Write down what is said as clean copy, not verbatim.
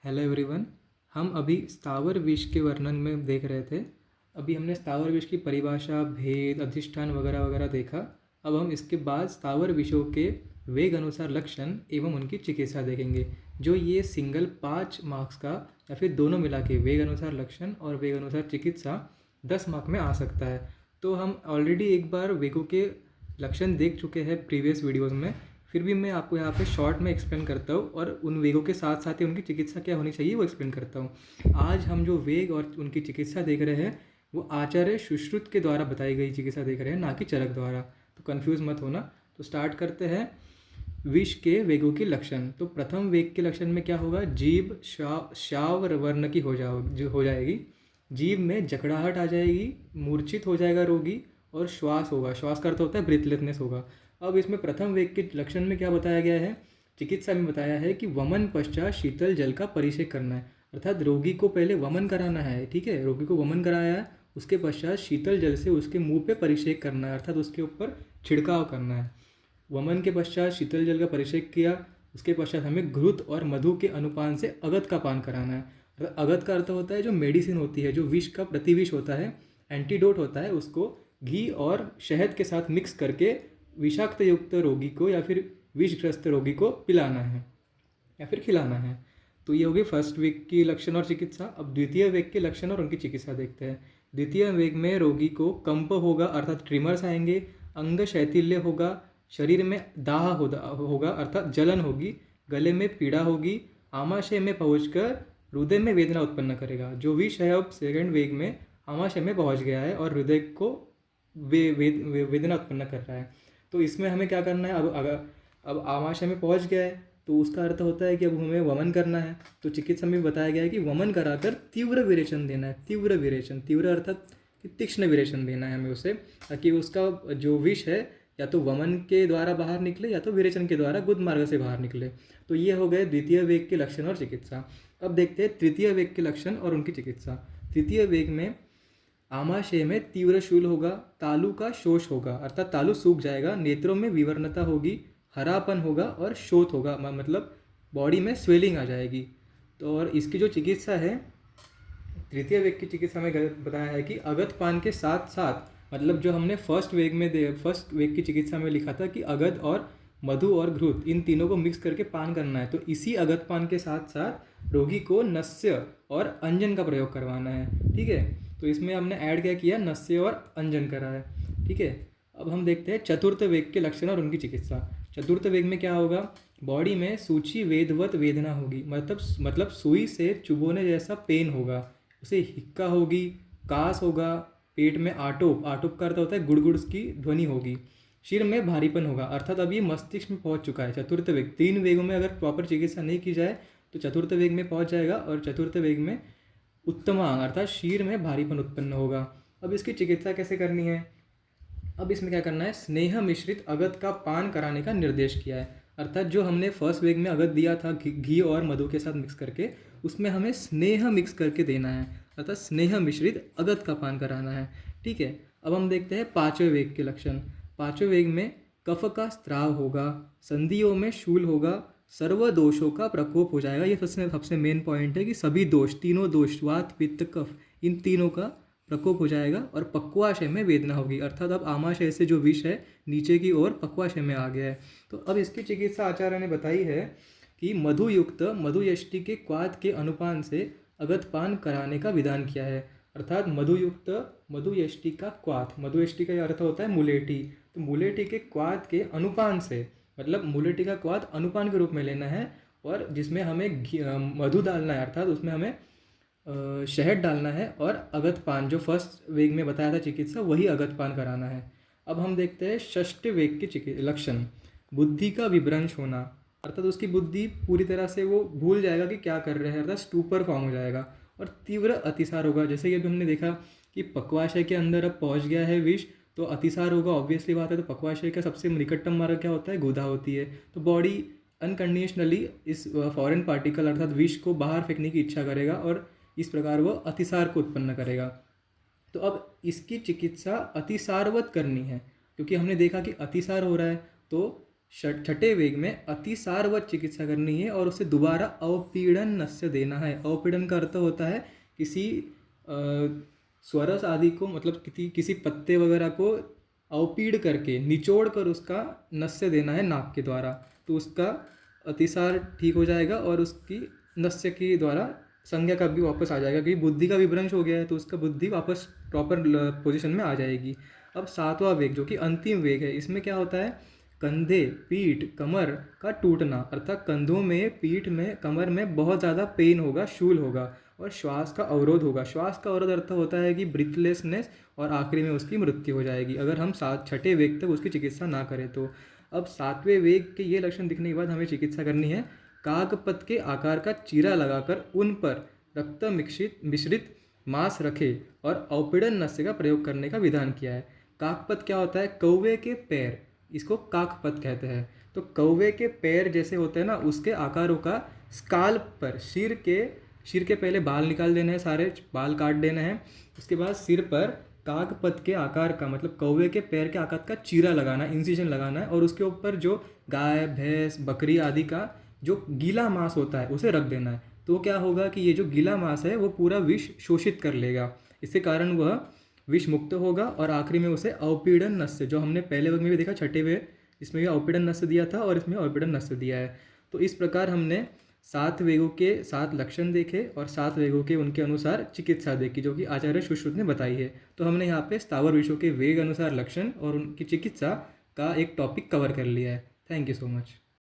Hello everyone. हम अभी स्थावर विष के वर्णन में देख रहे थे। अभी हमने स्थावर विष की परिभाषा, भेद, अधिष्ठान वगैरह वगैरह देखा। अब हम इसके बाद स्थावर विषयों के वेग अनुसार लक्षण एवं उनकी चिकित्सा देखेंगे। जो ये सिंगल 5 मार्क्स का या फिर दोनों मिला के वेग अनुसार लक्षण और वेग अनुसार चिकित्सा 10 मार्क में आ सकता है। तो हम ऑलरेडी एक बार वेगों के लक्षण देख चुके हैं प्रीवियस वीडियोज़ में। फिर भी मैं आपको यहाँ पे शॉर्ट में एक्सप्लेन करता हूँ और उन वेगों के साथ साथ ही उनकी चिकित्सा क्या होनी चाहिए वो एक्सप्लेन करता हूँ। आज हम जो वेग और उनकी चिकित्सा देख रहे हैं वो आचार्य सुश्रुत के द्वारा बताई गई चिकित्सा देख रहे हैं, ना कि चरक द्वारा। तो कन्फ्यूज़ मत होना। तो स्टार्ट करते हैं। विष के वेगों के लक्षण। तो प्रथम वेग के लक्षण में क्या होगा? जीभ श्याव वर्ण की हो जाएगी। जीभ में जकड़ाहट आ जाएगी, मूर्छित हो जाएगा रोगी, और श्वास होगा। श्वास का अर्थ होता है ब्रीथलेसनेस होगा। अब इसमें प्रथम वेग के लक्षण में क्या बताया गया है? चिकित्सा में बताया है कि वमन पश्चात शीतल जल का परिषेक करना है। अर्थात रोगी को पहले वमन कराना है, ठीक है। रोगी को वमन कराया है, उसके पश्चात शीतल जल से उसके मुंह पे परिषेक करना है, अर्थात उसके ऊपर छिड़काव करना है। वमन के पश्चात शीतल जल का परिषेक किया, उसके पश्चात हमें घृत और मधु के अनुपान से अगत का पान कराना है। अगत का अर्थ होता है जो मेडिसिन होती है, जो विष का प्रतिविष होता है, एंटीडोट होता है, उसको घी और शहद के साथ मिक्स करके विषाक्त युक्त रोगी को या फिर विषग्रस्त रोगी को पिलाना है या फिर खिलाना है। तो ये हो गई फर्स्ट वेग की लक्षण और चिकित्सा। अब द्वितीय वेग के लक्षण और उनकी चिकित्सा देखते हैं। द्वितीय वेग में रोगी को कंप होगा, अर्थात ट्रिमर्स आएंगे, अंग शैथिल्य होगा, शरीर में दाह होगा अर्थात जलन होगी, गले में पीड़ा होगी, आमाशय में पहुंचकर हृदय में वेदना उत्पन्न करेगा। जो विष है अब सेकंड वेग में आमाशय में पहुंच गया है और हृदय को वेदना उत्पन्न कर रहा है। तो इसमें हमें क्या करना है? अब आमाशय में पहुंच गया है तो उसका अर्थ होता है कि अब हमें वमन करना है। तो चिकित्सा में बताया गया है कि वमन कराकर तीव्र विरेचन देना है। तीव्र विरेचन, तीव्र अर्थात कि तीक्ष्ण विरेचन देना है हमें उसे, ताकि उसका जो विष है या तो वमन के द्वारा बाहर निकले या तो विरेचन के द्वारा गुद मार्ग से बाहर निकले। तो ये हो गए द्वितीय वेग के लक्षण और चिकित्सा। अब देखते हैं तृतीय वेग के लक्षण और उनकी चिकित्सा। तृतीय वेग में आमाशय में तीव्र शूल होगा, तालु का शोष होगा, अर्थात तालु सूख जाएगा, नेत्रों में विवर्णता होगी, हरापन होगा और शोथ होगा, मतलब बॉडी में स्वेलिंग आ जाएगी। तो और इसकी जो चिकित्सा है, तृतीय वेग की चिकित्सा में बताया है कि अगध पान के साथ साथ, मतलब जो हमने फर्स्ट वेग की चिकित्सा में लिखा था कि अगध और मधु और घृत इन तीनों को मिक्स करके पान करना है, तो इसी अगध पान के साथ साथ रोगी को नस्य और अंजन का प्रयोग करवाना है, ठीक है। तो इसमें हमने ऐड क्या किया? नस्य और अंजन करा है, ठीक है। अब हम देखते हैं चतुर्थ वेग के लक्षण और उनकी चिकित्सा। चतुर्थ वेग में क्या होगा? बॉडी में सूची वेदवत वेदना होगी, मतलब सुई से चुभोने जैसा पेन होगा, उसे हिक्का होगी, कास होगा, पेट में आटोप का अर्थ होता है गुड़गुड़ की ध्वनि होगी, सिर में भारीपन होगा, अर्थात अब ये मस्तिष्क में पहुंच चुका है। चतुर्थ वेग, 3 वेगों में अगर प्रॉपर चिकित्सा नहीं की जाए तो चतुर्थ वेग में पहुंच जाएगा, और चतुर्थ वेग में उत्तमांग अर्थात शीर में भारीपन उत्पन्न होगा। अब इसकी चिकित्सा कैसे करनी है? अब इसमें क्या करना है? स्नेह मिश्रित अगध का पान कराने का निर्देश किया है। अर्थात जो हमने फर्स्ट वेग में अगध दिया था घी और मधु के साथ मिक्स करके, उसमें हमें स्नेह मिक्स करके देना है, अर्थात स्नेह मिश्रित अगध का पान कराना है, ठीक है। अब हम देखते हैं पांचवें वेग के लक्षण। पांचवें वेग में कफ का स्त्राव होगा, संधियों में शूल होगा, सर्व दोषों का प्रकोप हो जाएगा। ये सबसे मेन पॉइंट है कि सभी दोष, तीनों दोष, वात पित्त कफ, इन तीनों का प्रकोप हो जाएगा, और पक्वाशय में वेदना होगी, अर्थात अब आमाशय से जो विष है नीचे की ओर पक्वाशय में आ गया है। तो अब इसकी चिकित्सा आचार्य ने बताई है कि मधुयुक्त मधुयष्टि के क्वाथ के अनुपान से अगध पान कराने का विधान किया है। अर्थात मधुयुक्त मधुयष्टि का क्वाथ, मधुयष्टि का अर्थ होता है मुलेठी, तो मुलेठी के क्वाथ के अनुपान से, मतलब मुलेठी का क्वाथ अनुपान के रूप में लेना है, और जिसमें हमें मधु डालना है, अर्थात उसमें हमें शहद डालना है, और अगध पान जो फर्स्ट वेग में बताया था चिकित्सा, वही अगध पान कराना है। अब हम देखते हैं षष्ठ वेग के लक्षण। बुद्धि का विभ्रंश होना, अर्थात उसकी बुद्धि पूरी तरह से वो भूल जाएगा कि क्या कर रहे हैं, अर्थात स्टूपर फॉर्म हो जाएगा, और तीव्र अतिसार होगा। जैसे कि अभी हमने देखा कि पक्वाशय के अंदर अब पहुंच गया है विष, तो अतिसार होगा, ऑब्वियसली बात है। तो पक्वाशय का सबसे निकटतम मार्ग क्या होता है? गुदा होती है। तो बॉडी अनकंडीशनली इस फॉरेन पार्टिकल अर्थात विष को बाहर फेंकने की इच्छा करेगा, और इस प्रकार वो अतिसार को उत्पन्न करेगा। तो अब इसकी चिकित्सा अतिसारवत करनी है, क्योंकि हमने देखा कि अतिसार हो रहा है तो छठे वेग में अतिसारवत चिकित्सा करनी है और उसे दोबारा अवपीड़न नस्य देना है। अवपीड़न का अर्थ होता है किसी अ, स्वरस आदि को, मतलब किसी पत्ते वगैरह को अवपीड़ करके, निचोड़ कर उसका नस्य देना है नाक के द्वारा। तो उसका अतिसार ठीक हो जाएगा और उसकी नस्य के द्वारा संज्ञा का भी वापस आ जाएगा, क्योंकि बुद्धि का विभ्रंश हो गया है तो उसका बुद्धि वापस प्रॉपर पोजीशन में आ जाएगी। अब सातवां वेग जो कि अंतिम वेग है, इसमें क्या होता है, कंधे, पीठ, कमर का टूटना, अर्थात कंधों में, पीठ में, कमर में बहुत ज़्यादा पेन होगा, शूल होगा और श्वास का अवरोध होगा। श्वास का अवरोध अर्थ होता है कि ब्रीथलेसनेस, और आखिरी में उसकी मृत्यु हो जाएगी अगर हम छठे वेग तक उसकी चिकित्सा ना करें तो। अब सातवें वेग के ये लक्षण दिखने के बाद हमें चिकित्सा करनी है। कागपत के आकार का चीरा लगाकर उन पर रक्त मिश्रित मांस रखे और अवपीड़न नस्य का प्रयोग करने का विधान किया है। काकपत क्या होता है, कौवे के पैर, इसको काकपत कहते हैं। तो कौवे के पैर जैसे होते हैं ना, उसके आकारों का स्काल्प पर, सिर के पहले बाल निकाल देने हैं, सारे बाल काट देने हैं। उसके बाद सिर पर काकपत के आकार का, मतलब कौवे के पैर के आकार का चीरा लगाना, इंसिजन लगाना है और उसके ऊपर जो गाय, भैंस, बकरी आदि का जो गीला मांस होता है उसे रख देना है। तो क्या होगा कि ये जो गीला मांस है वो पूरा विष शोषित कर लेगा, इसके कारण वह विष मुक्त होगा और आखिरी में उसे अवपीड़न नस्य, जो हमने पहले वर्ग में भी देखा छठे में, इसमें भी अवपीड़न नस्य दिया था और इसमें अवपीड़न नस्य दिया है। तो इस प्रकार हमने 7 वेगों के 7 लक्षण देखे और 7 वेगों के उनके अनुसार चिकित्सा देखी, जो कि आचार्य सुश्रुत ने बताई है। तो हमने यहाँ पे स्थावर विषयों के वेग अनुसार लक्षण और उनकी चिकित्सा का एक टॉपिक कवर कर लिया है। Thank you so much.